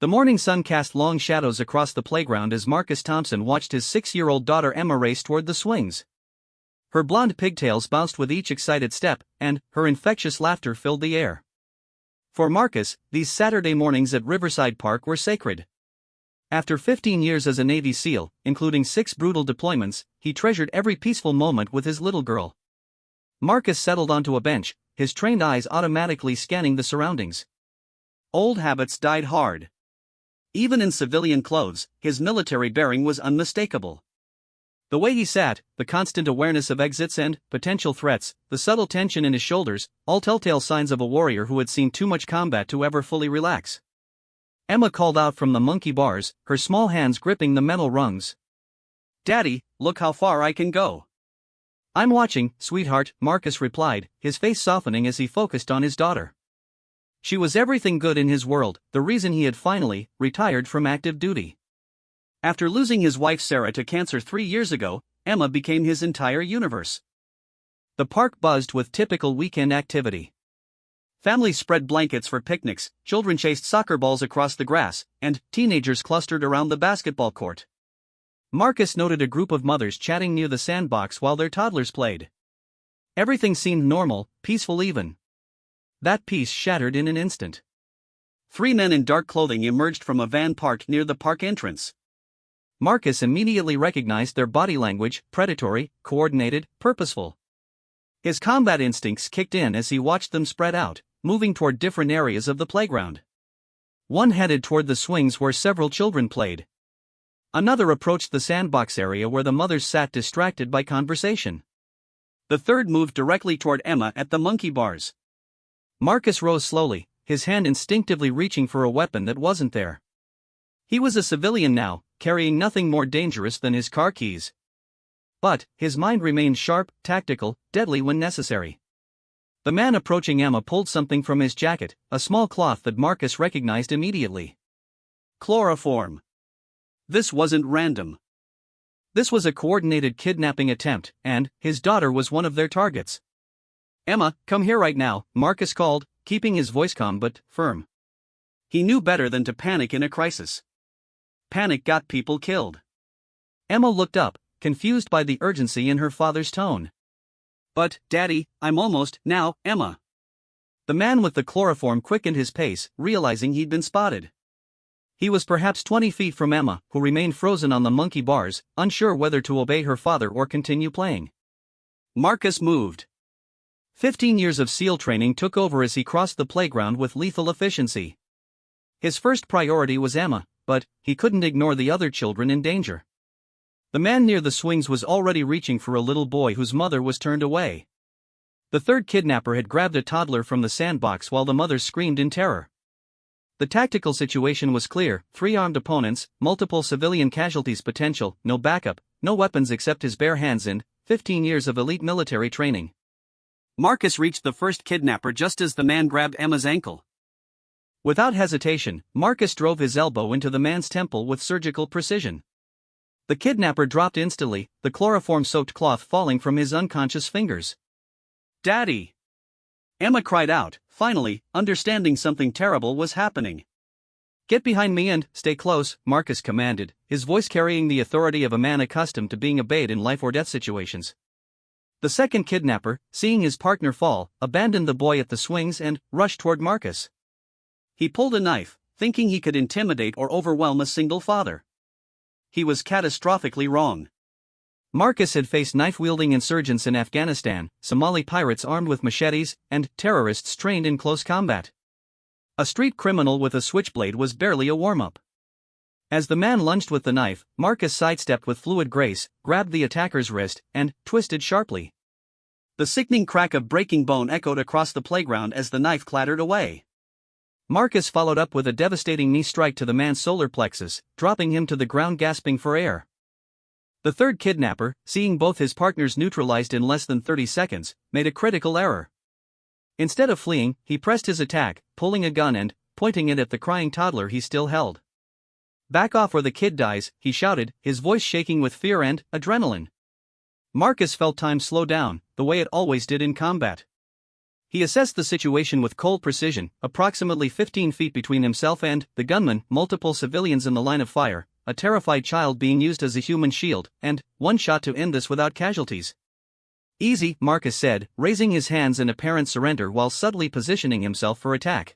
The morning sun cast long shadows across the playground as Marcus Thompson watched his 6-year-old daughter Emma race toward the swings. Her blonde pigtails bounced with each excited step, and her infectious laughter filled the air. For Marcus, these Saturday mornings at Riverside Park were sacred. After 15 years as a Navy SEAL, including 6 brutal deployments, he treasured every peaceful moment with his little girl. Marcus settled onto a bench, his trained eyes automatically scanning the surroundings. Old habits died hard. Even in civilian clothes, his military bearing was unmistakable. The way he sat, the constant awareness of exits and potential threats, the subtle tension in his shoulders, all telltale signs of a warrior who had seen too much combat to ever fully relax. Emma called out from the monkey bars, her small hands gripping the metal rungs. "Daddy, look how far I can go." "I'm watching, sweetheart," Marcus replied, his face softening as he focused on his daughter. She was everything good in his world, the reason he had finally retired from active duty. After losing his wife Sarah to cancer 3 years ago, Emma became his entire universe. The park buzzed with typical weekend activity. Families spread blankets for picnics, children chased soccer balls across the grass, and teenagers clustered around the basketball court. Marcus noted a group of mothers chatting near the sandbox while their toddlers played. Everything seemed normal, peaceful even. That peace shattered in an instant. 3 men in dark clothing emerged from a van parked near the park entrance. Marcus immediately recognized their body language: predatory, coordinated, purposeful. His combat instincts kicked in as he watched them spread out, moving toward different areas of the playground. One headed toward the swings where several children played. Another approached the sandbox area where the mothers sat distracted by conversation. The third moved directly toward Emma at the monkey bars. Marcus rose slowly, his hand instinctively reaching for a weapon that wasn't there. He was a civilian now, carrying nothing more dangerous than his car keys. But his mind remained sharp, tactical, deadly when necessary. The man approaching Emma pulled something from his jacket, a small cloth that Marcus recognized immediately. Chloroform. This wasn't random. This was a coordinated kidnapping attempt, and his daughter was one of their targets. "Emma, come here right now," Marcus called, keeping his voice calm but firm. He knew better than to panic in a crisis. Panic got people killed. Emma looked up, confused by the urgency in her father's tone. "But, Daddy, I'm almost, now, Emma." The man with the chloroform quickened his pace, realizing he'd been spotted. He was perhaps 20 feet from Emma, who remained frozen on the monkey bars, unsure whether to obey her father or continue playing. Marcus moved. 15 years of SEAL training took over as he crossed the playground with lethal efficiency. His first priority was Emma, but he couldn't ignore the other children in danger. The man near the swings was already reaching for a little boy whose mother was turned away. The third kidnapper had grabbed a toddler from the sandbox while the mother screamed in terror. The tactical situation was clear: 3 armed opponents, multiple civilian casualties potential, no backup, no weapons except his bare hands and 15 years of elite military training. Marcus reached the first kidnapper just as the man grabbed Emma's ankle. Without hesitation, Marcus drove his elbow into the man's temple with surgical precision. The kidnapper dropped instantly, the chloroform-soaked cloth falling from his unconscious fingers. "Daddy!" Emma cried out, finally, understanding something terrible was happening. "Get behind me and stay close," Marcus commanded, his voice carrying the authority of a man accustomed to being obeyed in life-or-death situations. The second kidnapper, seeing his partner fall, abandoned the boy at the swings and rushed toward Marcus. He pulled a knife, thinking he could intimidate or overwhelm a single father. He was catastrophically wrong. Marcus had faced knife-wielding insurgents in Afghanistan, Somali pirates armed with machetes, and terrorists trained in close combat. A street criminal with a switchblade was barely a warm-up. As the man lunged with the knife, Marcus sidestepped with fluid grace, grabbed the attacker's wrist, and twisted sharply. The sickening crack of breaking bone echoed across the playground as the knife clattered away. Marcus followed up with a devastating knee strike to the man's solar plexus, dropping him to the ground gasping for air. The third kidnapper, seeing both his partners neutralized in less than 30 seconds, made a critical error. Instead of fleeing, he pressed his attack, pulling a gun and pointing it at the crying toddler he still held. "Back off or the kid dies," he shouted, his voice shaking with fear and adrenaline. Marcus felt time slow down, the way it always did in combat. He assessed the situation with cold precision, approximately 15 feet between himself and the gunman, multiple civilians in the line of fire, a terrified child being used as a human shield, and one shot to end this without casualties. Easy, Marcus said, raising his hands in apparent surrender while subtly positioning himself for attack.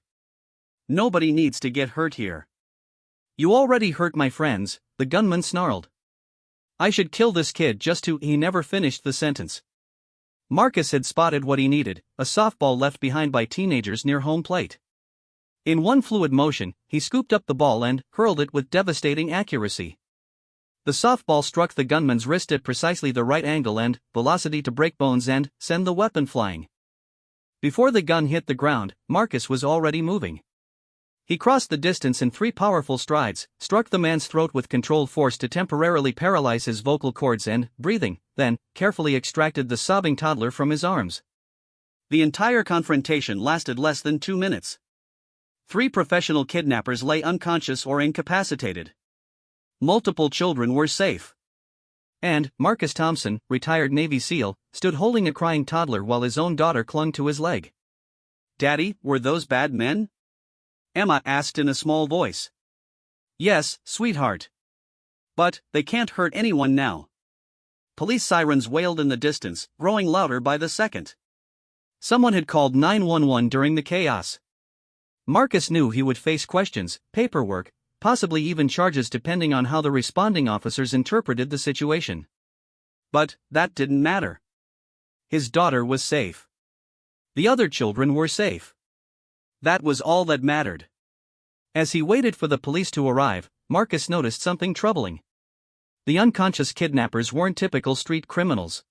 Nobody needs to get hurt here. You already hurt my friends, the gunman snarled. I should kill this kid just to. He never finished the sentence. Marcus had spotted what he needed, a softball left behind by teenagers near home plate. In one fluid motion, he scooped up the ball and hurled it with devastating accuracy. The softball struck the gunman's wrist at precisely the right angle and velocity to break bones and send the weapon flying. Before the gun hit the ground, Marcus was already moving. He crossed the distance in 3 powerful strides, struck the man's throat with controlled force to temporarily paralyze his vocal cords and breathing, then carefully extracted the sobbing toddler from his arms. The entire confrontation lasted less than 2 minutes. 3 professional kidnappers lay unconscious or incapacitated. Multiple children were safe. And Marcus Thompson, retired Navy SEAL, stood holding a crying toddler while his own daughter clung to his leg. Daddy, were those bad men? Emma asked in a small voice. Yes, sweetheart. But they can't hurt anyone now. Police sirens wailed in the distance, growing louder by the second. Someone had called 911 during the chaos. Marcus knew he would face questions, paperwork, possibly even charges depending on how the responding officers interpreted the situation. But that didn't matter. His daughter was safe. The other children were safe. That was all that mattered. As he waited for the police to arrive, Marcus noticed something troubling. The unconscious kidnappers weren't typical street criminals.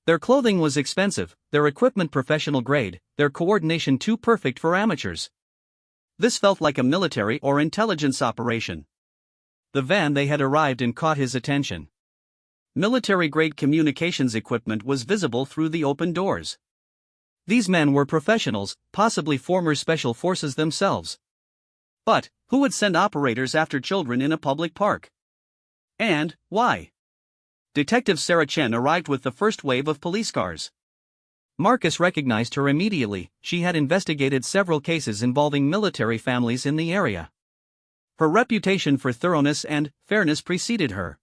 Their clothing was expensive, their equipment professional grade, their coordination too perfect for amateurs. This felt like a military or intelligence operation. The van they had arrived in caught his attention. Military-grade communications equipment was visible through the open doors. These men were professionals, possibly former special forces themselves. But who would send operators after children in a public park? And why? Detective Sarah Chen arrived with the first wave of police cars. Marcus recognized her immediately. She had investigated several cases involving military families in the area. Her reputation for thoroughness and fairness preceded her.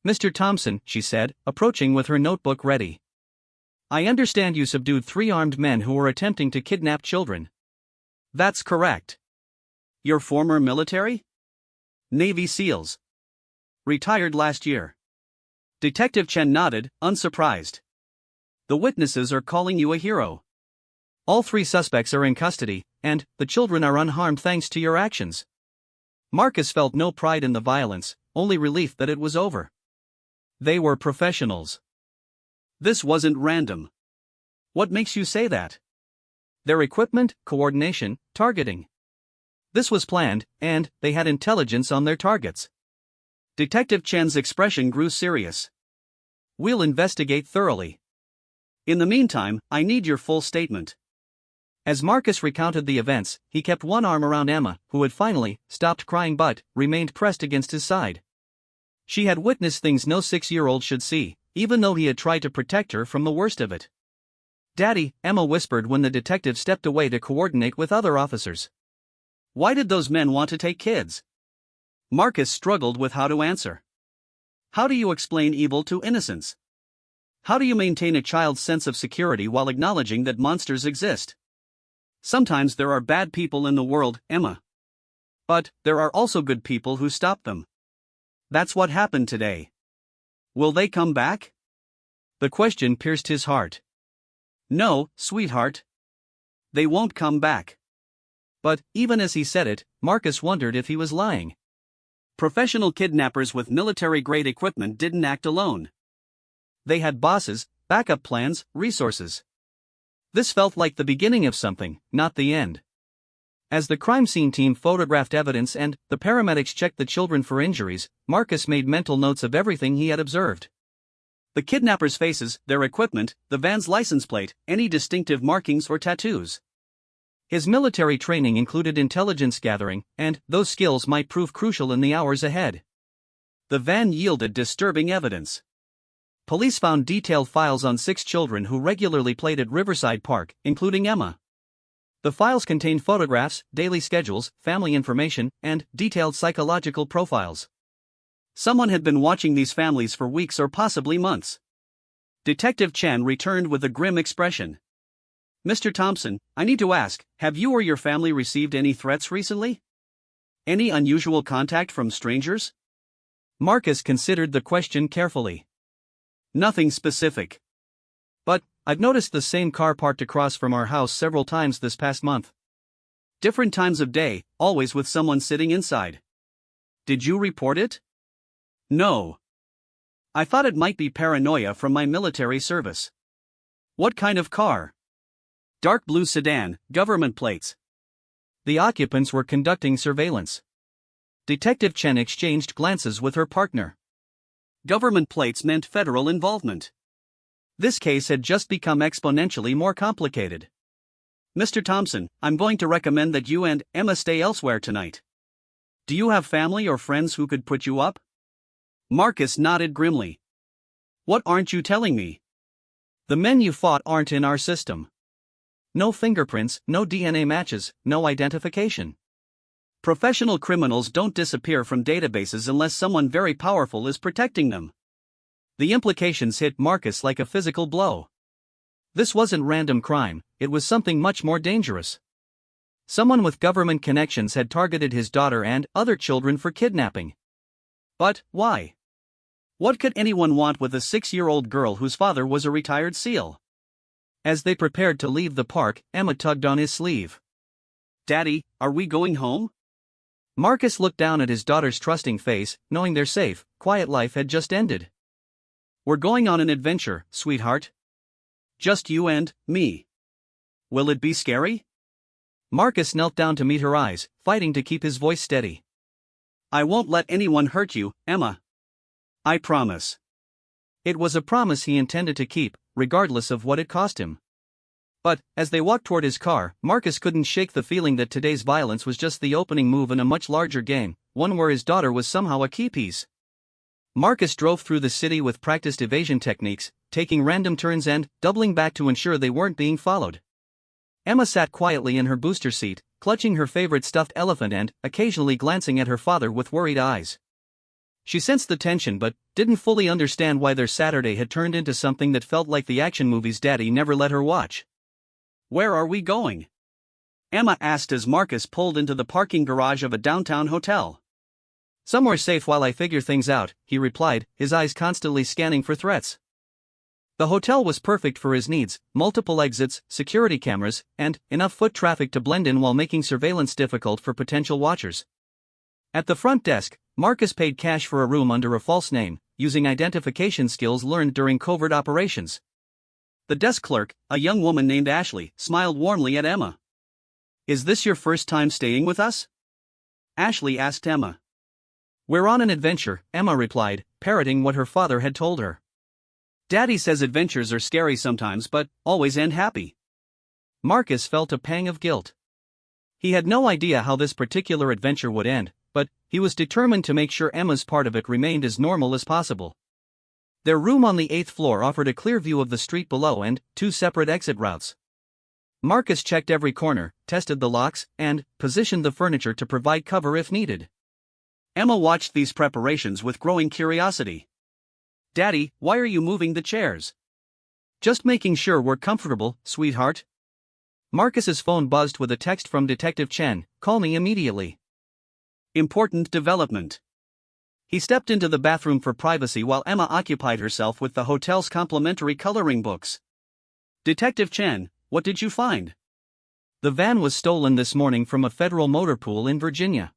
Mr. Thompson, she said, approaching with her notebook ready. I understand you subdued 3 armed men who were attempting to kidnap children. That's correct. Your former military? Navy SEALs. Retired last year. Detective Chen nodded, unsurprised. The witnesses are calling you a hero. All 3 suspects are in custody, and the children are unharmed thanks to your actions. Marcus felt no pride in the violence, only relief that it was over. They were professionals. This wasn't random. What makes you say that? Their equipment, coordination, targeting. This was planned, and they had intelligence on their targets. Detective Chen's expression grew serious. We'll investigate thoroughly. In the meantime, I need your full statement. As Marcus recounted the events, he kept one arm around Emma, who had finally stopped crying but remained pressed against his side. She had witnessed things no 6-year-old should see, even though he had tried to protect her from the worst of it. Daddy, Emma whispered when the detective stepped away to coordinate with other officers. Why did those men want to take kids? Marcus struggled with how to answer. How do you explain evil to innocence? How do you maintain a child's sense of security while acknowledging that monsters exist? Sometimes there are bad people in the world, Emma. But there are also good people who stop them. That's what happened today. Will they come back? The question pierced his heart. No, sweetheart. They won't come back. But, even as he said it, Marcus wondered if he was lying. Professional kidnappers with military-grade equipment didn't act alone. They had bosses, backup plans, resources. This felt like the beginning of something, not the end. As the crime scene team photographed evidence and the paramedics checked the children for injuries, Marcus made mental notes of everything he had observed. The kidnappers' faces, their equipment, the van's license plate, any distinctive markings or tattoos. His military training included intelligence gathering, and those skills might prove crucial in the hours ahead. The van yielded disturbing evidence. Police found detailed files on 6 children who regularly played at Riverside Park, including Emma. The files contained photographs, daily schedules, family information, and detailed psychological profiles. Someone had been watching these families for weeks or possibly months. Detective Chen returned with a grim expression. "Mr. Thompson, I need to ask, have you or your family received any threats recently? Any unusual contact from strangers?" Marcus considered the question carefully. "Nothing specific. But I've noticed the same car parked across from our house several times this past month. Different times of day, always with someone sitting inside." "Did you report it?" "No. I thought it might be paranoia from my military service." "What kind of car?" "Dark blue sedan, government plates." The occupants were conducting surveillance. Detective Chen exchanged glances with her partner. Government plates meant federal involvement. This case had just become exponentially more complicated. "Mr. Thompson, I'm going to recommend that you and Emma stay elsewhere tonight. Do you have family or friends who could put you up?" Marcus nodded grimly. "What aren't you telling me?" "The men you fought aren't in our system. No fingerprints, no DNA matches, no identification. Professional criminals don't disappear from databases unless someone very powerful is protecting them." The implications hit Marcus like a physical blow. This wasn't random crime, it was something much more dangerous. Someone with government connections had targeted his daughter and other children for kidnapping. But why? What could anyone want with a 6-year-old girl whose father was a retired SEAL? As they prepared to leave the park, Emma tugged on his sleeve. "Daddy, are we going home?" Marcus looked down at his daughter's trusting face, knowing their safe, quiet life had just ended. "We're going on an adventure, sweetheart. Just you and me. Will it be scary?" Marcus knelt down to meet her eyes, fighting to keep his voice steady. "I won't let anyone hurt you, Emma. I promise." It was a promise he intended to keep, regardless of what it cost him. But, as they walked toward his car, Marcus couldn't shake the feeling that today's violence was just the opening move in a much larger game, one where his daughter was somehow a key piece. Marcus drove through the city with practiced evasion techniques, taking random turns and doubling back to ensure they weren't being followed. Emma sat quietly in her booster seat, clutching her favorite stuffed elephant and occasionally glancing at her father with worried eyes. She sensed the tension but didn't fully understand why their Saturday had turned into something that felt like the action movies Daddy never let her watch. "Where are we going?" Emma asked as Marcus pulled into the parking garage of a downtown hotel. "Somewhere safe while I figure things out," he replied, his eyes constantly scanning for threats. The hotel was perfect for his needs: multiple exits, security cameras, and enough foot traffic to blend in while making surveillance difficult for potential watchers. At the front desk, Marcus paid cash for a room under a false name, using identification skills learned during covert operations. The desk clerk, a young woman named Ashley, smiled warmly at Emma. "Is this your first time staying with us?" Ashley asked Emma. "We're on an adventure," Emma replied, parroting what her father had told her. "Daddy says adventures are scary sometimes but always end happy." Marcus felt a pang of guilt. He had no idea how this particular adventure would end, but he was determined to make sure Emma's part of it remained as normal as possible. Their room on the 8th floor offered a clear view of the street below and 2 separate exit routes. Marcus checked every corner, tested the locks, and positioned the furniture to provide cover if needed. Emma watched these preparations with growing curiosity. "Daddy, why are you moving the chairs?" "Just making sure we're comfortable, sweetheart." Marcus's phone buzzed with a text from Detective Chen. "Call me immediately. Important development." He stepped into the bathroom for privacy while Emma occupied herself with the hotel's complimentary coloring books. "Detective Chen, what did you find?" "The van was stolen this morning from a federal motor pool in Virginia.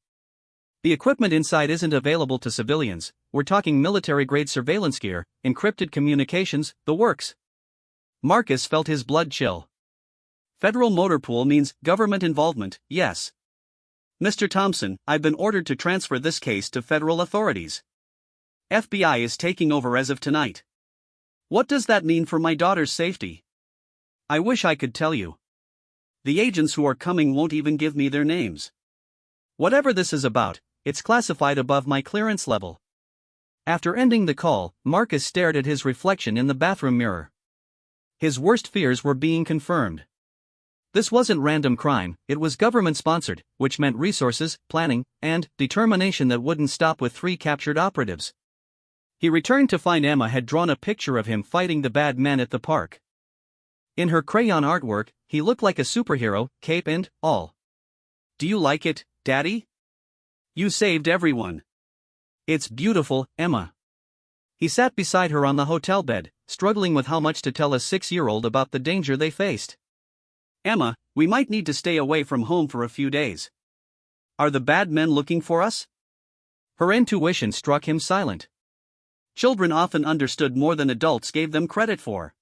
The equipment inside isn't available to civilians. We're talking military-grade surveillance gear, encrypted communications, the works." Marcus felt his blood chill. Federal motor pool means government involvement, yes. "Mr. Thompson, I've been ordered to transfer this case to federal authorities. FBI is taking over as of tonight. What does that mean for my daughter's safety?" "I wish I could tell you. The agents who are coming won't even give me their names. Whatever this is about, it's classified above my clearance level." After ending the call, Marcus stared at his reflection in the bathroom mirror. His worst fears were being confirmed. This wasn't random crime, it was government-sponsored, which meant resources, planning, and determination that wouldn't stop with 3 captured operatives. He returned to find Emma had drawn a picture of him fighting the bad men at the park. In her crayon artwork, he looked like a superhero, cape and all. "Do you like it, Daddy? You saved everyone." "It's beautiful, Emma." He sat beside her on the hotel bed, struggling with how much to tell a 6-year-old about the danger they faced. "Emma, we might need to stay away from home for a few days. Are the bad men looking for us?" Her intuition struck him silent. Children often understood more than adults gave them credit for.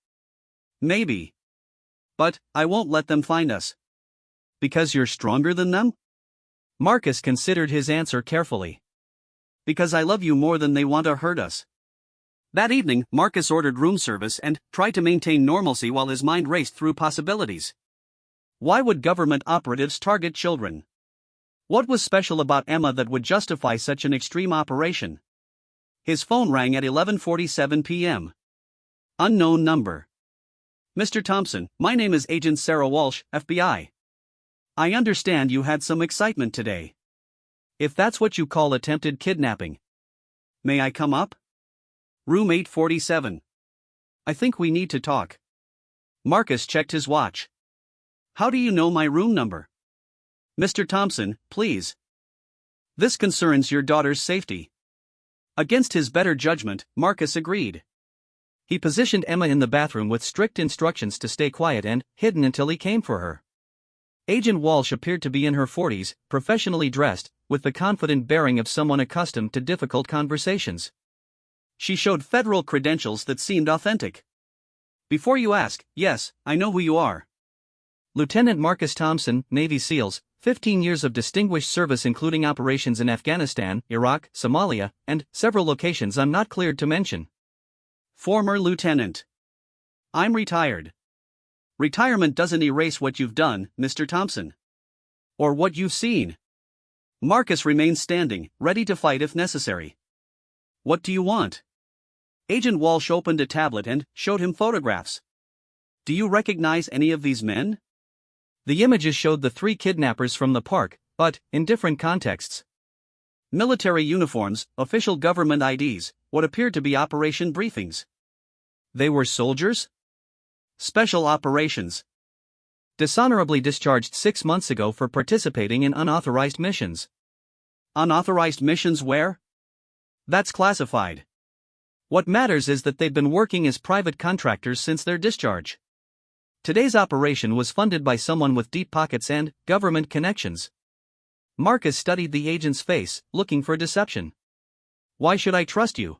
"Maybe. But I won't let them find us." "Because you're stronger than them?" Marcus considered his answer carefully. "Because I love you more than they want to hurt us." That evening, Marcus ordered room service and tried to maintain normalcy while his mind raced through possibilities. Why would government operatives target children? What was special about Emma that would justify such an extreme operation? His phone rang at 11:47 p.m. Unknown number. "Mr. Thompson, my name is Agent Sarah Walsh, FBI. I understand you had some excitement today. If that's what you call attempted kidnapping. May I come up? Room 847. I think we need to talk." Marcus checked his watch. "How do you know my room number?" "Mr. Thompson, please. This concerns your daughter's safety." Against his better judgment, Marcus agreed. He positioned Emma in the bathroom with strict instructions to stay quiet and hidden until he came for her. Agent Walsh appeared to be in her 40s, professionally dressed, with the confident bearing of someone accustomed to difficult conversations. She showed federal credentials that seemed authentic. "Before you ask, yes, I know who you are. Lieutenant Marcus Thompson, Navy SEALs, 15 years of distinguished service including operations in Afghanistan, Iraq, Somalia, and several locations I'm not cleared to mention. Former lieutenant. I'm retired. Retirement doesn't erase what you've done, Mr. Thompson. Or what you've seen." Marcus remained standing, ready to fight if necessary. "What do you want?" Agent Walsh opened a tablet and showed him photographs. "Do you recognize any of these men?" The images showed the 3 kidnappers from the park, but in different contexts. Military uniforms, official government IDs, what appeared to be operation briefings. They were soldiers? Special operations. Dishonorably discharged 6 months ago for participating in unauthorized missions. Unauthorized missions where? That's classified. What matters is that they've been working as private contractors since their discharge. Today's operation was funded by someone with deep pockets and government connections. Marcus studied the agent's face, looking for deception. "Why should I trust you?"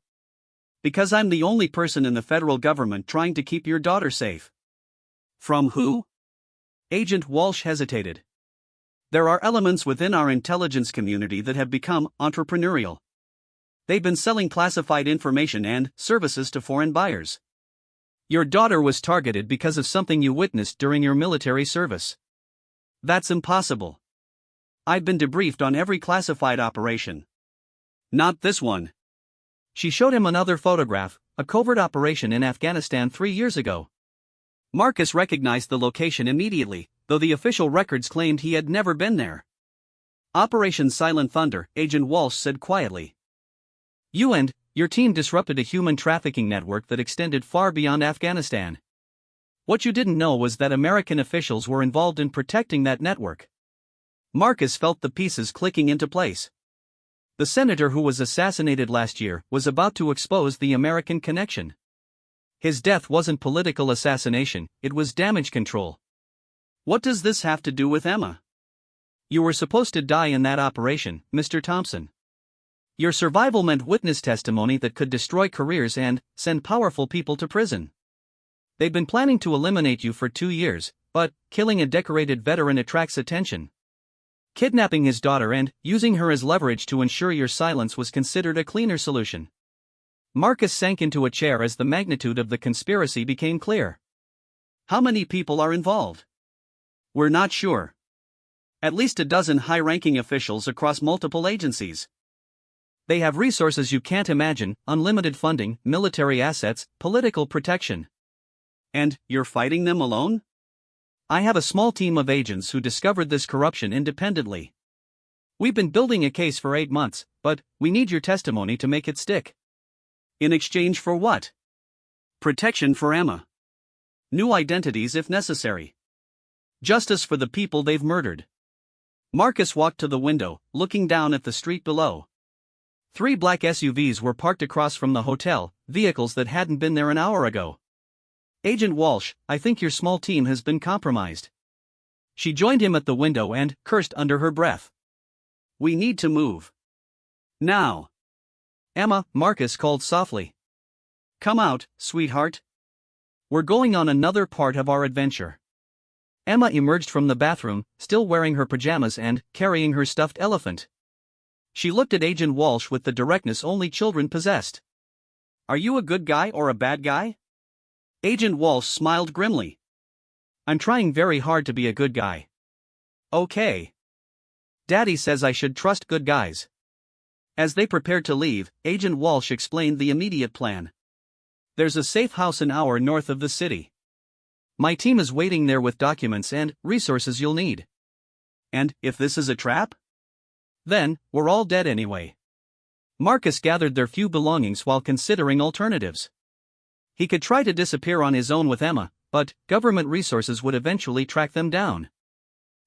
"Because I'm the only person in the federal government trying to keep your daughter safe." "From who?" Agent Walsh hesitated. "There are elements within our intelligence community that have become entrepreneurial. They've been selling classified information and services to foreign buyers. Your daughter was targeted because of something you witnessed during your military service." "That's impossible. I've been debriefed on every classified operation." "Not this one." She showed him another photograph, a covert operation in Afghanistan 3 years ago. Marcus recognized the location immediately, though the official records claimed he had never been there. "Operation Silent Thunder," Agent Walsh said quietly. "You and your team disrupted a human trafficking network that extended far beyond Afghanistan. What you didn't know was that American officials were involved in protecting that network." Marcus felt the pieces clicking into place. The senator who was assassinated last year was about to expose the American connection. His death wasn't political assassination, it was damage control. "What does this have to do with Emma?" "You were supposed to die in that operation, Mr. Thompson. Your survival meant witness testimony that could destroy careers and send powerful people to prison. They've been planning to eliminate you for 2 years, but killing a decorated veteran attracts attention. Kidnapping his daughter and using her as leverage to ensure your silence was considered a cleaner solution." Marcus sank into a chair as the magnitude of the conspiracy became clear. "How many people are involved?" "We're not sure. At least a dozen high-ranking officials across multiple agencies. They have resources you can't imagine: unlimited funding, military assets, political protection. And you're fighting them alone? I have a small team of agents who discovered this corruption independently. We've been building a case for 8 months, but we need your testimony to make it stick. In exchange for what? Protection for Emma. New identities if necessary. Justice for the people they've murdered. Marcus walked to the window, looking down at the street below. 3 black SUVs were parked across from the hotel, vehicles that hadn't been there an hour ago. Agent Walsh, I think your small team has been compromised. She joined him at the window and cursed under her breath. We need to move. Now. Emma, Marcus called softly. Come out, sweetheart. We're going on another part of our adventure. Emma emerged from the bathroom, still wearing her pajamas and carrying her stuffed elephant. She looked at Agent Walsh with the directness only children possessed. Are you a good guy or a bad guy? Agent Walsh smiled grimly. I'm trying very hard to be a good guy. Okay. Daddy says I should trust good guys. As they prepared to leave, Agent Walsh explained the immediate plan. There's a safe house an hour north of the city. My team is waiting there with documents and resources you'll need. And if this is a trap? Then, we're all dead anyway. Marcus gathered their few belongings while considering alternatives. He could try to disappear on his own with Emma, but government resources would eventually track them down.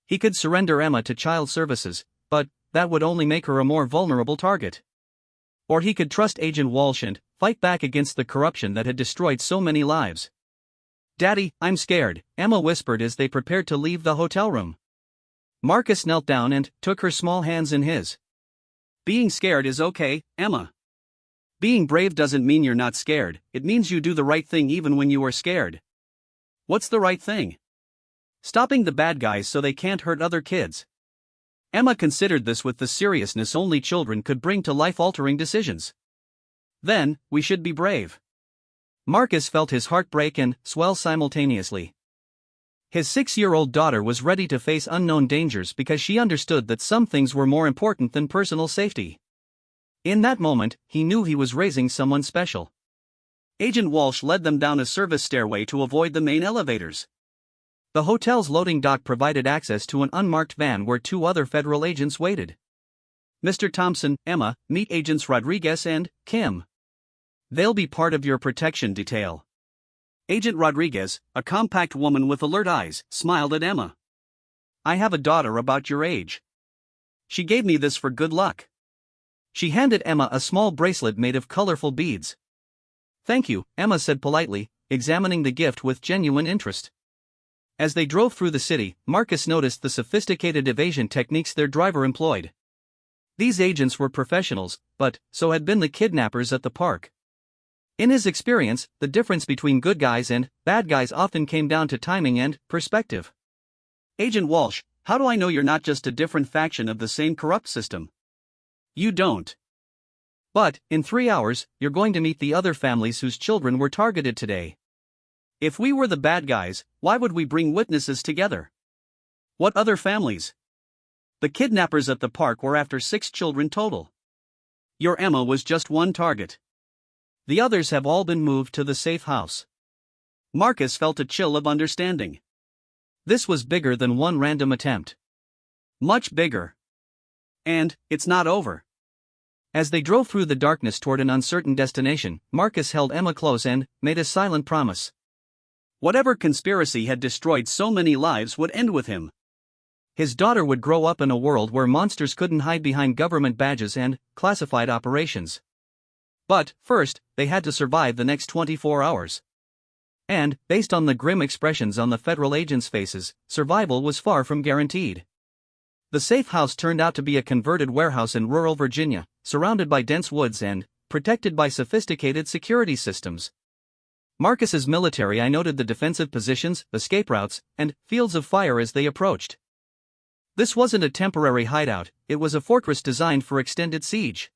He could surrender Emma to child services, but that would only make her a more vulnerable target. Or he could trust Agent Walsh and fight back against the corruption that had destroyed so many lives. Daddy, I'm scared, Emma whispered as they prepared to leave the hotel room. Marcus knelt down and took her small hands in his. Being scared is okay, Emma. Being brave doesn't mean you're not scared, it means you do the right thing even when you are scared. What's the right thing? Stopping the bad guys so they can't hurt other kids. Emma considered this with the seriousness only children could bring to life-altering decisions. Then, we should be brave. Marcus felt his heart break and swell simultaneously. His 6-year-old daughter was ready to face unknown dangers because she understood that some things were more important than personal safety. In that moment, he knew he was raising someone special. Agent Walsh led them down a service stairway to avoid the main elevators. The hotel's loading dock provided access to an unmarked van where 2 other federal agents waited. Mr. Thompson, Emma, meet Agents Rodriguez and Kim. They'll be part of your protection detail. Agent Rodriguez, a compact woman with alert eyes, smiled at Emma. I have a daughter about your age. She gave me this for good luck. She handed Emma a small bracelet made of colorful beads. Thank you, Emma said politely, examining the gift with genuine interest. As they drove through the city, Marcus noticed the sophisticated evasion techniques their driver employed. These agents were professionals, but so had been the kidnappers at the park. In his experience, the difference between good guys and bad guys often came down to timing and perspective. Agent Walsh, how do I know you're not just a different faction of the same corrupt system? You don't. But, in 3 hours, you're going to meet the other families whose children were targeted today. If we were the bad guys, why would we bring witnesses together? What other families? The kidnappers at the park were after 6 children total. Your Emma was just one target. The others have all been moved to the safe house. Marcus felt a chill of understanding. This was bigger than one random attempt. Much bigger. And it's not over. As they drove through the darkness toward an uncertain destination, Marcus held Emma close and made a silent promise. Whatever conspiracy had destroyed so many lives would end with him. His daughter would grow up in a world where monsters couldn't hide behind government badges and classified operations. But, first, they had to survive the next 24 hours. And, based on the grim expressions on the federal agents' faces, survival was far from guaranteed. The safe house turned out to be a converted warehouse in rural Virginia, surrounded by dense woods and protected by sophisticated security systems. Marcus's military noted the defensive positions, escape routes, and fields of fire as they approached. This wasn't a temporary hideout, it was a fortress designed for extended siege.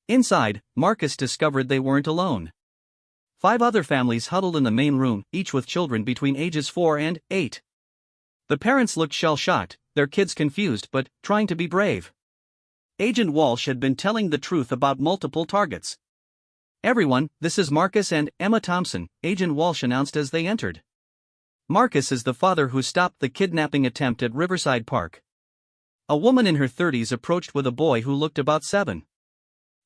Inside, Marcus discovered they weren't alone. 5 other families huddled in the main room, each with children between ages 4 and 8. The parents looked shell-shocked, their kids confused but trying to be brave. Agent Walsh had been telling the truth about multiple targets. "Everyone, this is Marcus and Emma Thompson," Agent Walsh announced as they entered. Marcus is the father who stopped the kidnapping attempt at Riverside Park. A woman in her 30s approached with a boy who looked about 7.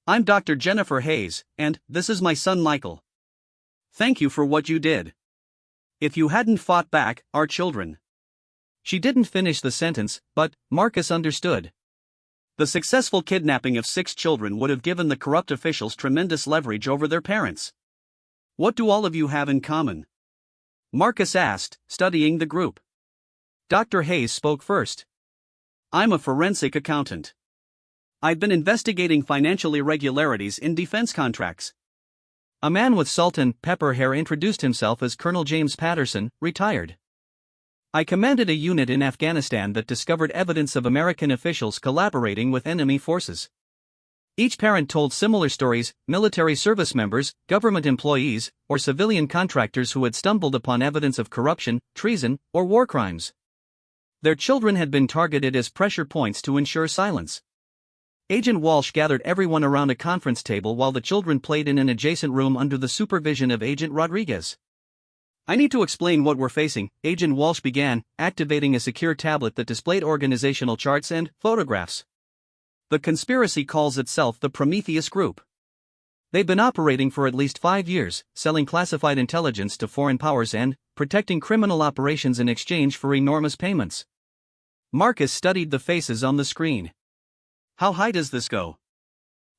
"I'm Dr. Jennifer Hayes, and this is my son Michael. Thank you for what you did. If you hadn't fought back, our children." She didn't finish the sentence, but Marcus understood. The successful kidnapping of 6 children would have given the corrupt officials tremendous leverage over their parents. "What do all of you have in common?" Marcus asked, studying the group. Dr. Hayes spoke first. "I'm a forensic accountant. I've been investigating financial irregularities in defense contracts." A man with salt and pepper hair introduced himself as Colonel James Patterson, retired. "I commanded a unit in Afghanistan that discovered evidence of American officials collaborating with enemy forces." Each parent told similar stories: military service members, government employees, or civilian contractors who had stumbled upon evidence of corruption, treason, or war crimes. Their children had been targeted as pressure points to ensure silence. Agent Walsh gathered everyone around a conference table while the children played in an adjacent room under the supervision of Agent Rodriguez. "I need to explain what we're facing," Agent Walsh began, activating a secure tablet that displayed organizational charts and photographs. "The conspiracy calls itself the Prometheus Group. They've been operating for at least 5 years, selling classified intelligence to foreign powers and protecting criminal operations in exchange for enormous payments." Marcus studied the faces on the screen. "How high does this go?"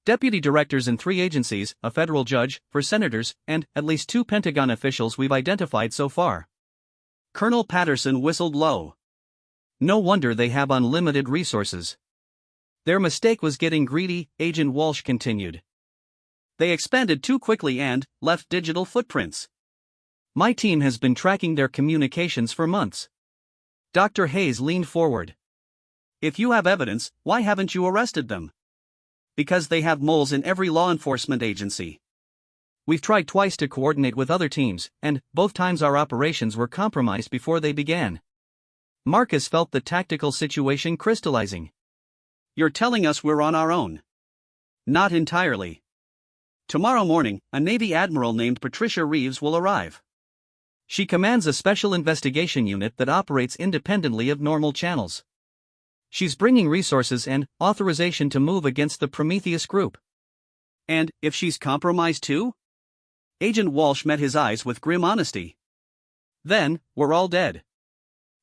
"Deputy directors in 3 agencies, a federal judge, 4 senators, and at least 2 Pentagon officials we've identified so far." Colonel Patterson whistled low. "No wonder they have unlimited resources." "Their mistake was getting greedy," Agent Walsh continued. "They expanded too quickly and left digital footprints. My team has been tracking their communications for months." Dr. Hayes leaned forward. "If you have evidence, why haven't you arrested them?" "Because they have moles in every law enforcement agency. We've tried twice to coordinate with other teams, and both times our operations were compromised before they began." Marcus felt the tactical situation crystallizing. "You're telling us we're on our own?" "Not entirely. Tomorrow morning, a Navy Admiral named Patricia Reeves will arrive. She commands a special investigation unit that operates independently of normal channels. She's bringing resources and authorization to move against the Prometheus Group." "And if she's compromised too?" Agent Walsh met his eyes with grim honesty. "Then, we're all dead."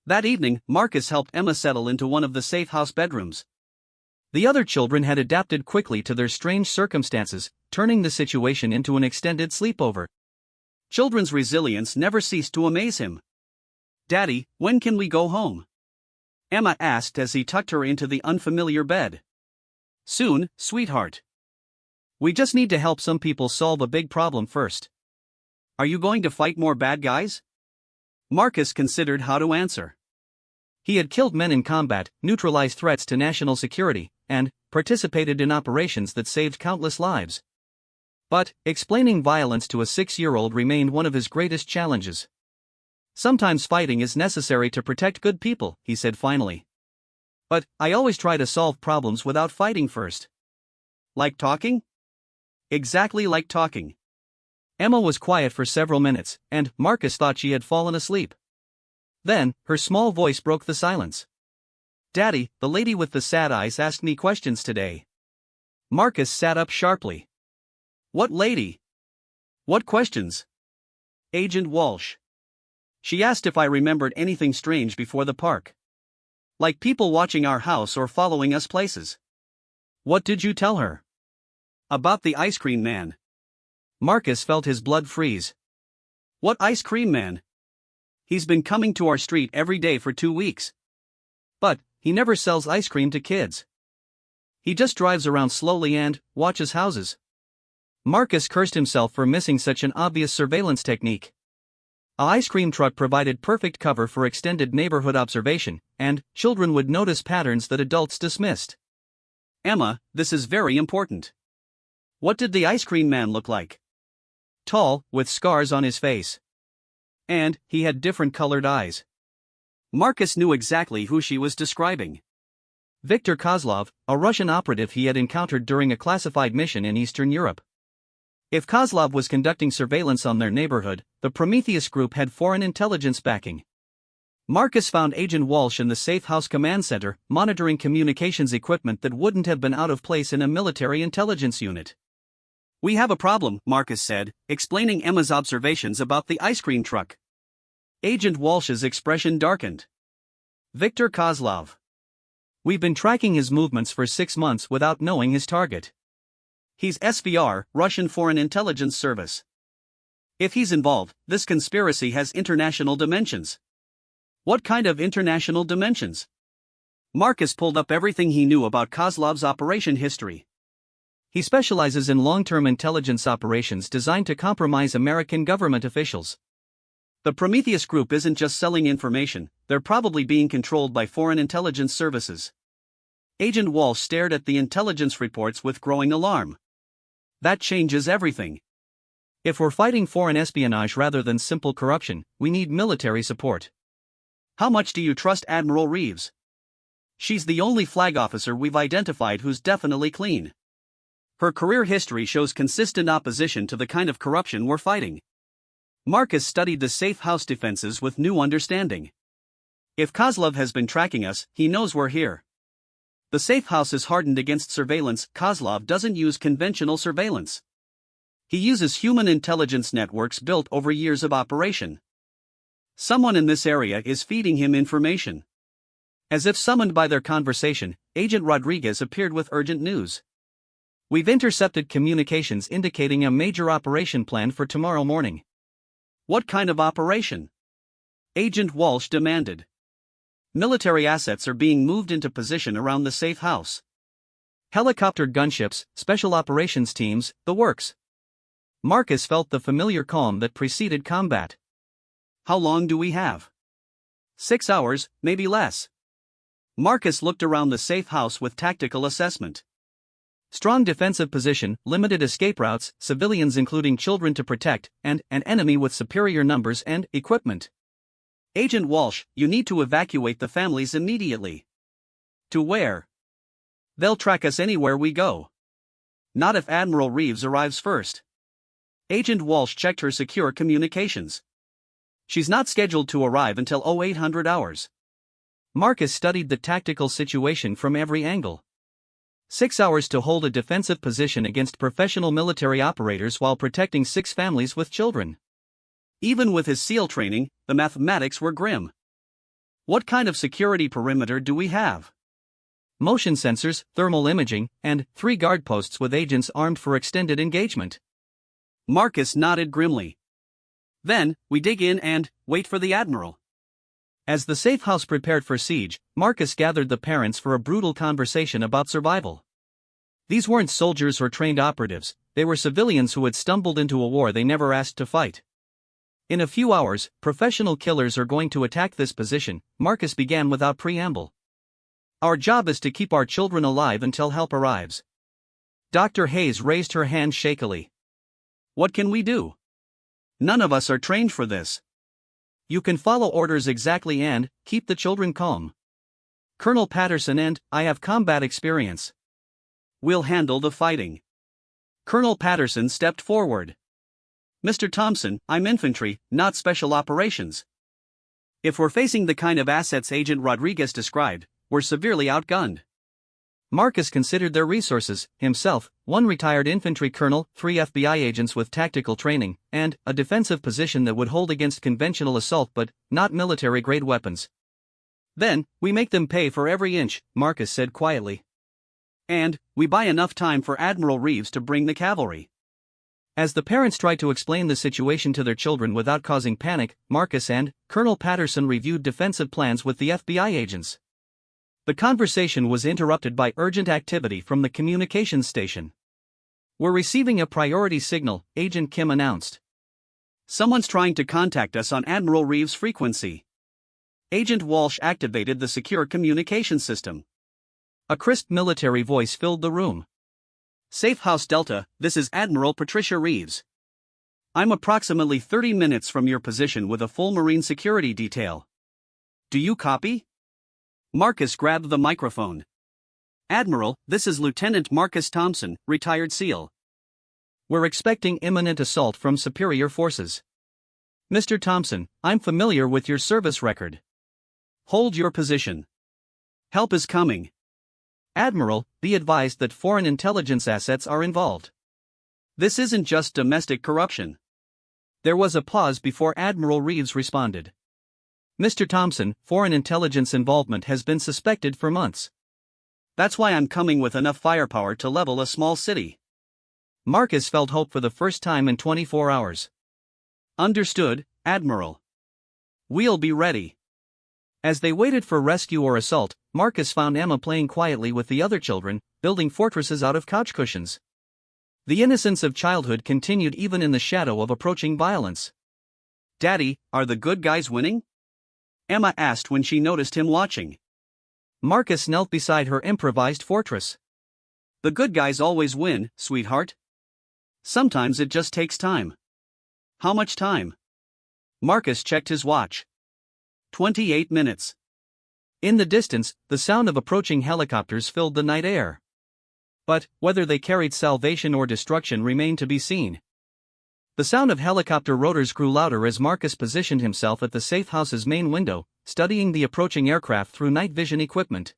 That evening, Marcus helped Emma settle into one of the safe house bedrooms. The other children had adapted quickly to their strange circumstances, turning the situation into an extended sleepover. Children's resilience never ceased to amaze him. "Daddy, when can we go home?" Emma asked as he tucked her into the unfamiliar bed. "Soon, sweetheart. We just need to help some people solve a big problem first." "Are you going to fight more bad guys?" Marcus considered how to answer. He had killed men in combat, neutralized threats to national security, and participated in operations that saved countless lives. But explaining violence to a 6-year-old remained one of his greatest challenges. "Sometimes fighting is necessary to protect good people," he said finally. "But I always try to solve problems without fighting first." "Like talking?" "Exactly like talking." Emma was quiet for several minutes, and Marcus thought she had fallen asleep. Then, her small voice broke the silence. "Daddy, the lady with the sad eyes asked me questions today." Marcus sat up sharply. "What lady? What questions?" "Agent Walsh. She asked if I remembered anything strange before the park. Like people watching our house or following us places." "What did you tell her?" "About the ice cream man." Marcus felt his blood freeze. "What ice cream man?" "He's been coming to our street every day for 2 weeks. But he never sells ice cream to kids. He just drives around slowly and watches houses." Marcus cursed himself for missing such an obvious surveillance technique. A ice cream truck provided perfect cover for extended neighborhood observation, and children would notice patterns that adults dismissed. "Emma, this is very important. What did the ice cream man look like?" "Tall, with scars on his face. And he had different colored eyes." Marcus knew exactly who she was describing. Viktor Kozlov, a Russian operative he had encountered during a classified mission in Eastern Europe. If Kozlov was conducting surveillance on their neighborhood, the Prometheus group had foreign intelligence backing. Marcus found Agent Walsh in the Safe House Command Center, monitoring communications equipment that wouldn't have been out of place in a military intelligence unit. "We have a problem," Marcus said, explaining Emma's observations about the ice cream truck. Agent Walsh's expression darkened. "Viktor Kozlov. We've been tracking his movements for 6 months without knowing his target. He's SVR, Russian Foreign Intelligence Service. If he's involved, this conspiracy has international dimensions." "What kind of international dimensions?" Marcus pulled up everything he knew about Kozlov's operation history. He specializes in long-term intelligence operations designed to compromise American government officials. The Prometheus group isn't just selling information, they're probably being controlled by foreign intelligence services. Agent Walsh stared at the intelligence reports with growing alarm. That changes everything. If we're fighting foreign espionage rather than simple corruption, we need military support. How much do you trust Admiral Reeves? She's the only flag officer we've identified who's definitely clean. Her career history shows consistent opposition to the kind of corruption we're fighting. Marcus studied the safe house defenses with new understanding. If Kozlov has been tracking us, he knows we're here. The safe house is hardened against surveillance. Kozlov doesn't use conventional surveillance. He uses human intelligence networks built over years of operation. Someone in this area is feeding him information. As if summoned by their conversation, Agent Rodriguez appeared with urgent news. "We've intercepted communications indicating a major operation planned for tomorrow morning." "What kind of operation?" Agent Walsh demanded. "Military assets are being moved into position around the safe house. Helicopter gunships, special operations teams, the works." Marcus felt the familiar calm that preceded combat. "How long do we have?" 6 hours, maybe less." Marcus looked around the safe house with tactical assessment. Strong defensive position, limited escape routes, civilians including children to protect, and an enemy with superior numbers and equipment. "Agent Walsh, you need to evacuate the families immediately." "To where?" "They'll track us anywhere we go." "Not if Admiral Reeves arrives first." Agent Walsh checked her secure communications. "She's not scheduled to arrive until 0800 hours. Marcus studied the tactical situation from every angle. 6 hours to hold a defensive position against professional military operators while protecting 6 families with children. Even with his SEAL training, the mathematics were grim. "What kind of security perimeter do we have?" "Motion sensors, thermal imaging, and 3 guard posts with agents armed for extended engagement." Marcus nodded grimly. "Then, we dig in and wait for the Admiral." As the safe house prepared for siege, Marcus gathered the parents for a brutal conversation about survival. These weren't soldiers or trained operatives, they were civilians who had stumbled into a war they never asked to fight. "In a few hours, professional killers are going to attack this position," Marcus began without preamble. "Our job is to keep our children alive until help arrives." Dr. Hayes raised her hand shakily. "What can we do? None of us are trained for this." "You can follow orders exactly and keep the children calm. Colonel Patterson and I have combat experience. We'll handle the fighting." Colonel Patterson stepped forward. "Mr. Thompson, I'm infantry, not special operations. If we're facing the kind of assets Agent Rodriguez described, we're severely outgunned." Marcus considered their resources, himself, 1 retired infantry colonel, 3 FBI agents with tactical training, and a defensive position that would hold against conventional assault but not military-grade weapons. "Then, we make them pay for every inch," Marcus said quietly. "And, we buy enough time for Admiral Reeves to bring the cavalry." As the parents tried to explain the situation to their children without causing panic, Marcus and Colonel Patterson reviewed defensive plans with the FBI agents. The conversation was interrupted by urgent activity from the communications station. "We're receiving a priority signal," Agent Kim announced. "Someone's trying to contact us on Admiral Reeves' frequency." Agent Walsh activated the secure communication system. A crisp military voice filled the room. "Safe House Delta, this is Admiral Patricia Reeves. I'm approximately 30 minutes from your position with a full Marine security detail. Do you copy?" Marcus grabbed the microphone. Admiral, this is Lieutenant Marcus Thompson, retired SEAL. We're expecting imminent assault from superior forces. Mr. Thompson, I'm familiar with your service record. Hold your position. Help is coming. Admiral, be advised that foreign intelligence assets are involved. This isn't just domestic corruption. There was a pause before Admiral Reeves responded. Mr. Thompson, foreign intelligence involvement has been suspected for months. That's why I'm coming with enough firepower to level a small city. Marcus felt hope for the first time in 24 hours. Understood, Admiral. We'll be ready. As they waited for rescue or assault, Marcus found Emma playing quietly with the other children, building fortresses out of couch cushions. The innocence of childhood continued even in the shadow of approaching violence. Daddy, are the good guys winning? Emma asked when she noticed him watching. Marcus knelt beside her improvised fortress. The good guys always win, sweetheart. Sometimes it just takes time. How much time? Marcus checked his watch. 28 minutes. In the distance, the sound of approaching helicopters filled the night air. But whether they carried salvation or destruction remained to be seen. The sound of helicopter rotors grew louder as Marcus positioned himself at the safe house's main window, studying the approaching aircraft through night vision equipment.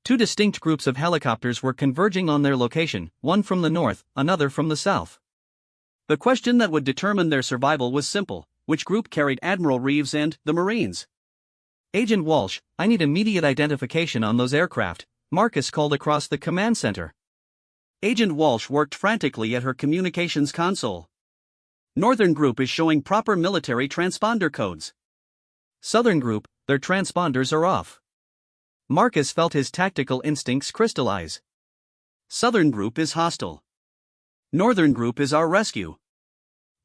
Two distinct groups of helicopters were converging on their location, one from the north, another from the south. The question that would determine their survival was simple: which group carried Admiral Reeves and the Marines? Agent Walsh, I need immediate identification on those aircraft, Marcus called across the command center. Agent Walsh worked frantically at her communications console. Northern Group is showing proper military transponder codes. Southern Group, their transponders are off. Marcus felt his tactical instincts crystallize. Southern Group is hostile. Northern Group is our rescue.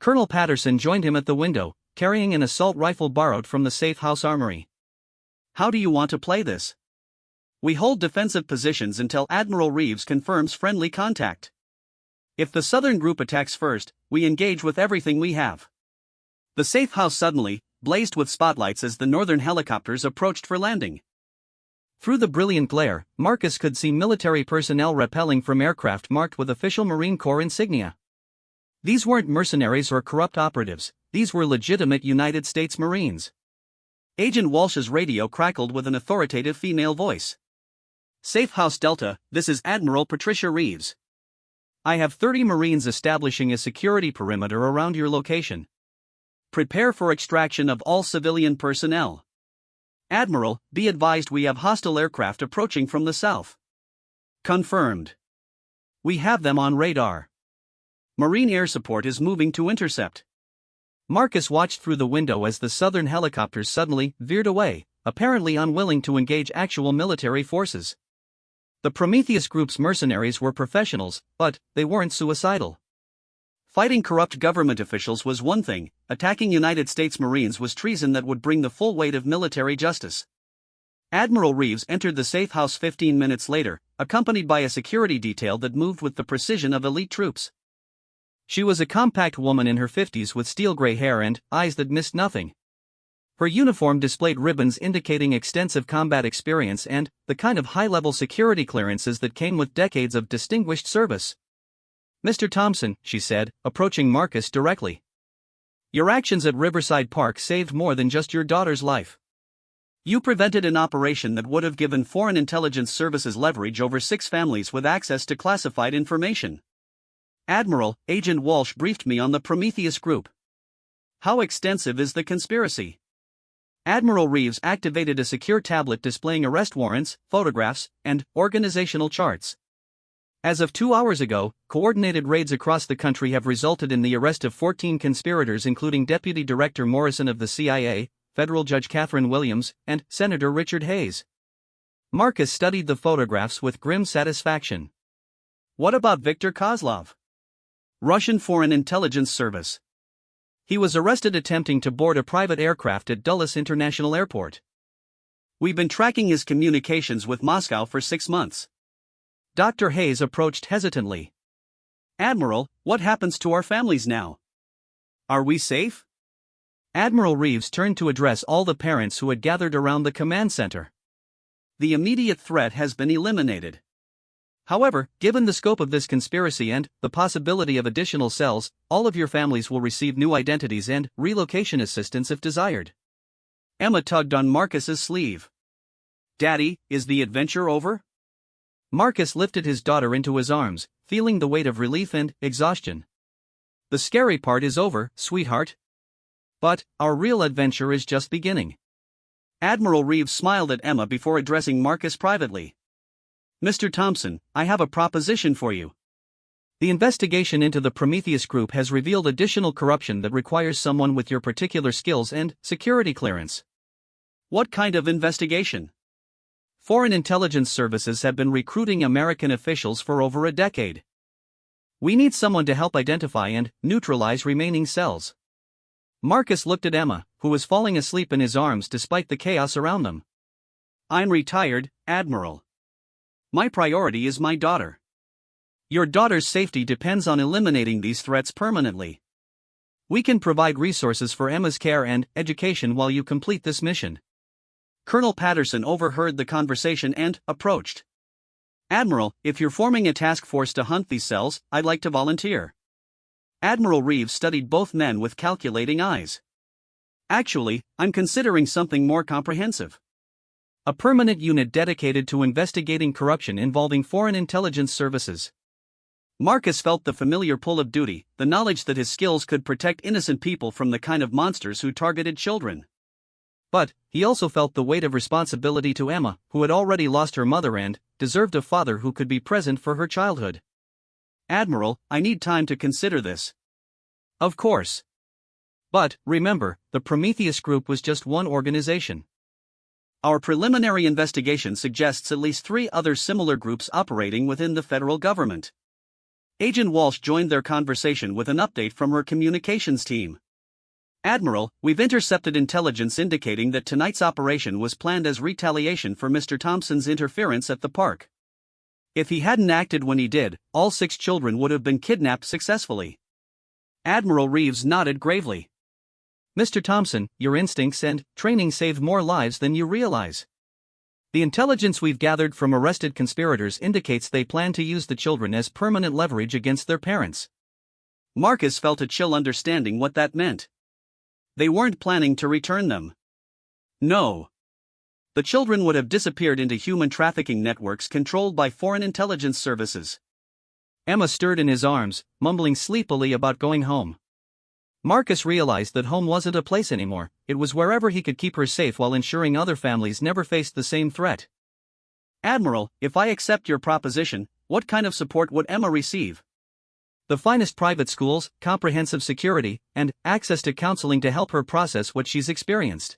Colonel Patterson joined him at the window, carrying an assault rifle borrowed from the safe house armory. How do you want to play this? We hold defensive positions until Admiral Reeves confirms friendly contact. If the Southern Group attacks first, we engage with everything we have. The safe house suddenly blazed with spotlights as the northern helicopters approached for landing. Through the brilliant glare, Marcus could see military personnel rappelling from aircraft marked with official Marine Corps insignia. These weren't mercenaries or corrupt operatives, these were legitimate United States Marines. Agent Walsh's radio crackled with an authoritative female voice. Safe House Delta, this is Admiral Patricia Reeves. I have 30 Marines establishing a security perimeter around your location. Prepare for extraction of all civilian personnel. Admiral, be advised we have hostile aircraft approaching from the south. Confirmed. We have them on radar. Marine air support is moving to intercept. Marcus watched through the window as the southern helicopters suddenly veered away, apparently unwilling to engage actual military forces. The Prometheus Group's mercenaries were professionals, but they weren't suicidal. Fighting corrupt government officials was one thing, attacking United States Marines was treason that would bring the full weight of military justice. Admiral Reeves entered the safe house 15 minutes later, accompanied by a security detail that moved with the precision of elite troops. She was a compact woman in her 50s with steel-gray hair and eyes that missed nothing. Her uniform displayed ribbons indicating extensive combat experience and the kind of high-level security clearances that came with decades of distinguished service. Mr. Thompson, she said, approaching Marcus directly. Your actions at Riverside Park saved more than just your daughter's life. You prevented an operation that would have given foreign intelligence services leverage over 6 families with access to classified information. Admiral, Agent Walsh briefed me on the Prometheus Group. How extensive is the conspiracy? Admiral Reeves activated a secure tablet displaying arrest warrants, photographs, and organizational charts. As of 2 hours ago, coordinated raids across the country have resulted in the arrest of 14 conspirators, including Deputy Director Morrison of the CIA, Federal Judge Catherine Williams, and Senator Richard Hayes. Marcus studied the photographs with grim satisfaction. What about Viktor Kozlov? Russian Foreign Intelligence Service. He was arrested attempting to board a private aircraft at Dulles International Airport. We've been tracking his communications with Moscow for 6 months. Dr. Hayes approached hesitantly. Admiral, what happens to our families now? Are we safe? Admiral Reeves turned to address all the parents who had gathered around the command center. The immediate threat has been eliminated. However, given the scope of this conspiracy and the possibility of additional cells, all of your families will receive new identities and relocation assistance if desired. Emma tugged on Marcus's sleeve. Daddy, is the adventure over? Marcus lifted his daughter into his arms, feeling the weight of relief and exhaustion. The scary part is over, sweetheart. But our real adventure is just beginning. Admiral Reeves smiled at Emma before addressing Marcus privately. Mr. Thompson, I have a proposition for you. The investigation into the Prometheus group has revealed additional corruption that requires someone with your particular skills and security clearance. What kind of investigation? Foreign intelligence services have been recruiting American officials for over a decade. We need someone to help identify and neutralize remaining cells. Marcus looked at Emma, who was falling asleep in his arms despite the chaos around them. I'm retired, Admiral. My priority is my daughter. Your daughter's safety depends on eliminating these threats permanently. We can provide resources for Emma's care and education while you complete this mission. Colonel Patterson overheard the conversation and approached. Admiral, if you're forming a task force to hunt these cells, I'd like to volunteer. Admiral Reeves studied both men with calculating eyes. Actually, I'm considering something more comprehensive. A permanent unit dedicated to investigating corruption involving foreign intelligence services. Marcus felt the familiar pull of duty, the knowledge that his skills could protect innocent people from the kind of monsters who targeted children. But he also felt the weight of responsibility to Emma, who had already lost her mother and deserved a father who could be present for her childhood. Admiral, I need time to consider this. Of course. But remember, the Prometheus group was just one organization. Our preliminary investigation suggests at least 3 other similar groups operating within the federal government. Agent Walsh joined their conversation with an update from her communications team. Admiral, we've intercepted intelligence indicating that tonight's operation was planned as retaliation for Mr. Thompson's interference at the park. If he hadn't acted when he did, all 6 children would have been kidnapped successfully. Admiral Reeves nodded gravely. Mr. Thompson, your instincts and training saved more lives than you realize. The intelligence we've gathered from arrested conspirators indicates they plan to use the children as permanent leverage against their parents. Marcus felt a chill understanding what that meant. They weren't planning to return them. No. The children would have disappeared into human trafficking networks controlled by foreign intelligence services. Emma stirred in his arms, mumbling sleepily about going home. Marcus realized that home wasn't a place anymore, it was wherever he could keep her safe while ensuring other families never faced the same threat. Admiral, if I accept your proposition, what kind of support would Emma receive? The finest private schools, comprehensive security, and access to counseling to help her process what she's experienced.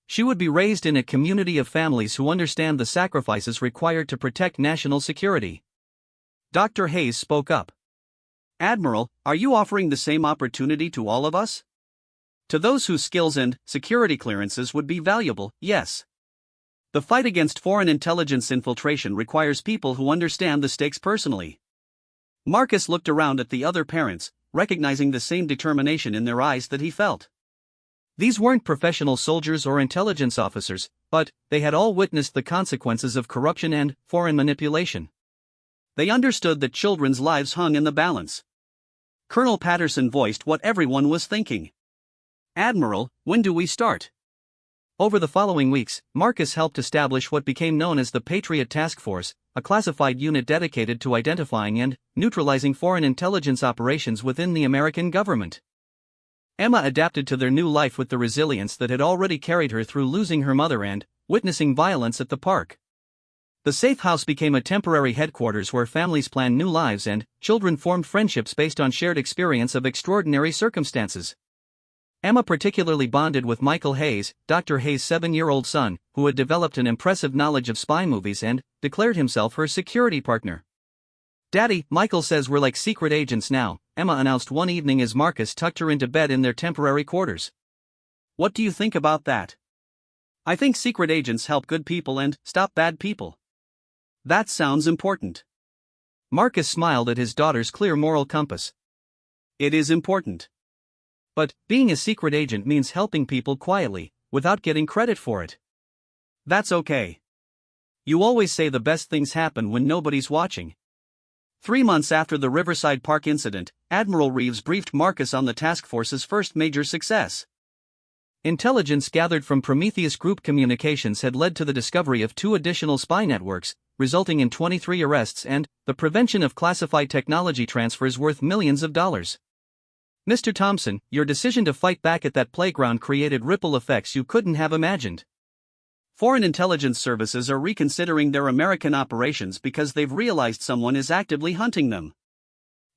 She would be raised in a community of families who understand the sacrifices required to protect national security. Dr. Hayes spoke up. Admiral, are you offering the same opportunity to all of us? To those whose skills and security clearances would be valuable, yes. The fight against foreign intelligence infiltration requires people who understand the stakes personally. Marcus looked around at the other parents, recognizing the same determination in their eyes that he felt. These weren't professional soldiers or intelligence officers, but they had all witnessed the consequences of corruption and foreign manipulation. They understood that children's lives hung in the balance. Colonel Patterson voiced what everyone was thinking. Admiral, when do we start? Over the following weeks, Marcus helped establish what became known as the Patriot Task Force, a classified unit dedicated to identifying and neutralizing foreign intelligence operations within the American government. Emma adapted to their new life with the resilience that had already carried her through losing her mother and witnessing violence at the park. The safe house became a temporary headquarters where families planned new lives and children formed friendships based on shared experience of extraordinary circumstances. Emma particularly bonded with Michael Hayes, Dr. Hayes' 7-year-old son, who had developed an impressive knowledge of spy movies and declared himself her security partner. "Daddy, Michael says we're like secret agents now," Emma announced one evening as Marcus tucked her into bed in their temporary quarters. What do you think about that? I think secret agents help good people and stop bad people. That sounds important. Marcus smiled at his daughter's clear moral compass. It is important. But being a secret agent means helping people quietly, without getting credit for it. That's okay. You always say the best things happen when nobody's watching. 3 months after the Riverside Park incident, Admiral Reeves briefed Marcus on the task force's first major success. Intelligence gathered from Prometheus Group communications had led to the discovery of 2 additional spy networks, resulting in 23 arrests and the prevention of classified technology transfers worth millions of dollars. Mr. Thompson, your decision to fight back at that playground created ripple effects you couldn't have imagined. Foreign intelligence services are reconsidering their American operations because they've realized someone is actively hunting them.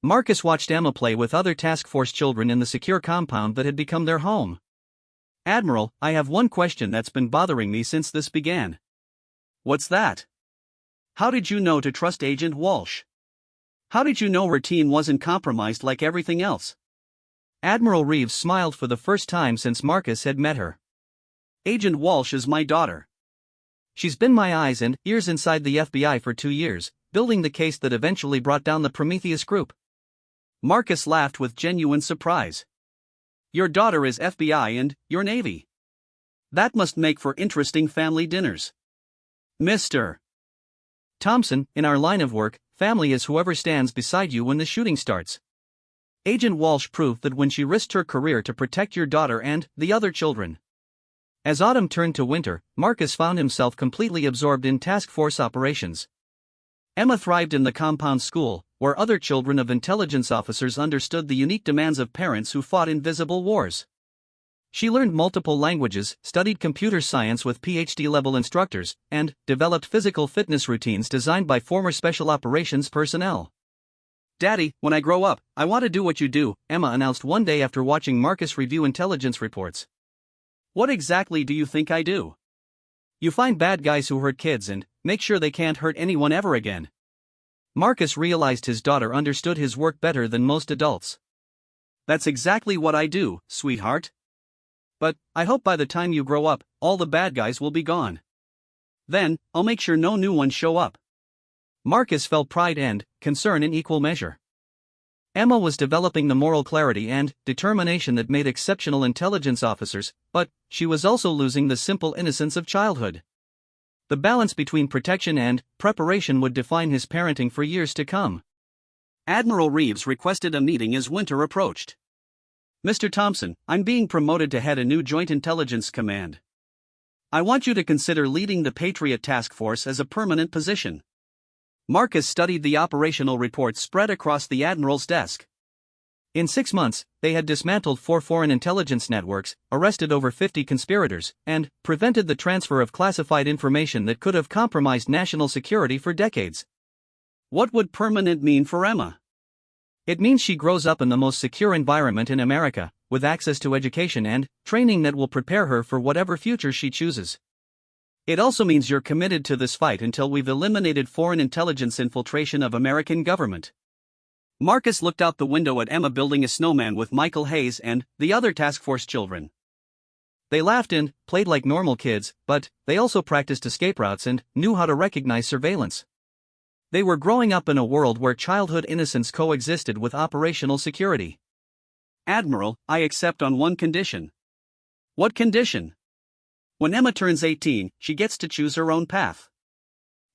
Marcus watched Emma play with other task force children in the secure compound that had become their home. Admiral, I have one question that's been bothering me since this began. What's that? How did you know to trust Agent Walsh? How did you know her team wasn't compromised like everything else? Admiral Reeves smiled for the first time since Marcus had met her. Agent Walsh is my daughter. She's been my eyes and ears inside the FBI for 2 years, building the case that eventually brought down the Prometheus Group. Marcus laughed with genuine surprise. Your daughter is FBI and you're Navy. That must make for interesting family dinners. Mr. Thompson, in our line of work, family is whoever stands beside you when the shooting starts. Agent Walsh proved that when she risked her career to protect your daughter and the other children. As autumn turned to winter, Marcus found himself completely absorbed in task force operations. Emma thrived in the compound school, where other children of intelligence officers understood the unique demands of parents who fought invisible wars. She learned multiple languages, studied computer science with PhD-level instructors, and developed physical fitness routines designed by former special operations personnel. Daddy, when I grow up, I want to do what you do, Emma announced one day after watching Marcus review intelligence reports. What exactly do you think I do? You find bad guys who hurt kids and make sure they can't hurt anyone ever again. Marcus realized his daughter understood his work better than most adults. That's exactly what I do, sweetheart. But I hope by the time you grow up, all the bad guys will be gone. Then, I'll make sure no new ones show up. Marcus felt pride and concern in equal measure. Emma was developing the moral clarity and determination that made exceptional intelligence officers, but she was also losing the simple innocence of childhood. The balance between protection and preparation would define his parenting for years to come. Admiral Reeves requested a meeting as winter approached. Mr. Thompson, I'm being promoted to head a new Joint Intelligence Command. I want you to consider leading the Patriot Task Force as a permanent position. Marcus studied the operational reports spread across the Admiral's desk. In 6 months, they had dismantled 4 foreign intelligence networks, arrested over 50 conspirators, and prevented the transfer of classified information that could have compromised national security for decades. What would permanent mean for Emma? It means she grows up in the most secure environment in America, with access to education and training that will prepare her for whatever future she chooses. It also means you're committed to this fight until we've eliminated foreign intelligence infiltration of American government. Marcus looked out the window at Emma building a snowman with Michael Hayes and the other task force children. They laughed and played like normal kids, but they also practiced escape routes and knew how to recognize surveillance. They were growing up in a world where childhood innocence coexisted with operational security. Admiral, I accept on one condition. What condition? When Emma turns 18, she gets to choose her own path.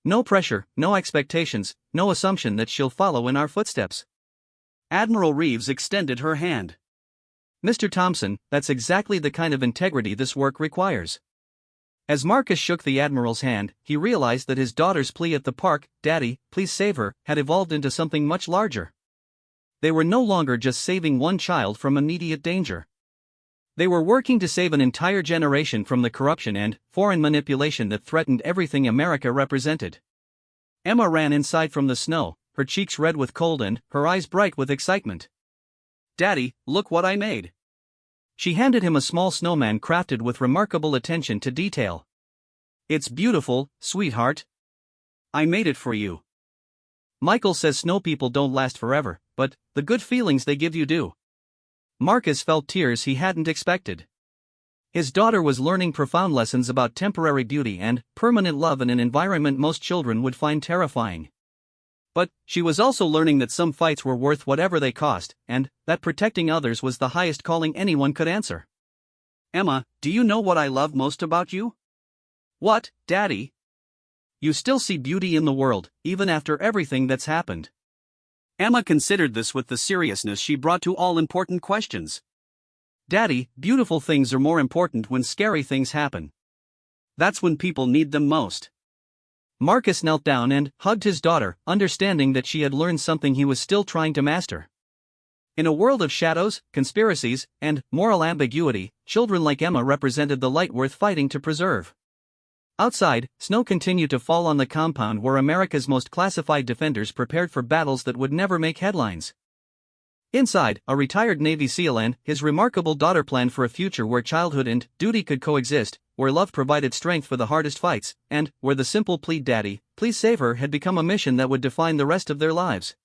No pressure, no expectations, no assumption that she'll follow in our footsteps. Admiral Reeves extended her hand. Mr. Thompson, that's exactly the kind of integrity this work requires. As Marcus shook the Admiral's hand, he realized that his daughter's plea at the park, "Daddy, please save her," had evolved into something much larger. They were no longer just saving one child from immediate danger. They were working to save an entire generation from the corruption and foreign manipulation that threatened everything America represented. Emma ran inside from the snow, her cheeks red with cold and her eyes bright with excitement. "Daddy, look what I made." She handed him a small snowman crafted with remarkable attention to detail. "It's beautiful, sweetheart. I made it for you." Michael says snow people don't last forever, but the good feelings they give you do. Marcus felt tears he hadn't expected. His daughter was learning profound lessons about temporary beauty and permanent love in an environment most children would find terrifying. But she was also learning that some fights were worth whatever they cost, and that protecting others was the highest calling anyone could answer. "Emma, do you know what I love most about you?" "What, Daddy?" you still see beauty in the world, even after everything that's happened. Emma considered this with the seriousness she brought to all important questions. Daddy, beautiful things are more important when scary things happen. That's when people need them most. Marcus knelt down and hugged his daughter, understanding that she had learned something he was still trying to master. In a world of shadows, conspiracies, and moral ambiguity, children like Emma represented the light worth fighting to preserve. Outside, snow continued to fall on the compound where America's most classified defenders prepared for battles that would never make headlines. Inside, a retired Navy SEAL and his remarkable daughter planned for a future where childhood and duty could coexist, where love provided strength for the hardest fights, and where the simple plea "Daddy, please save her" had become a mission that would define the rest of their lives.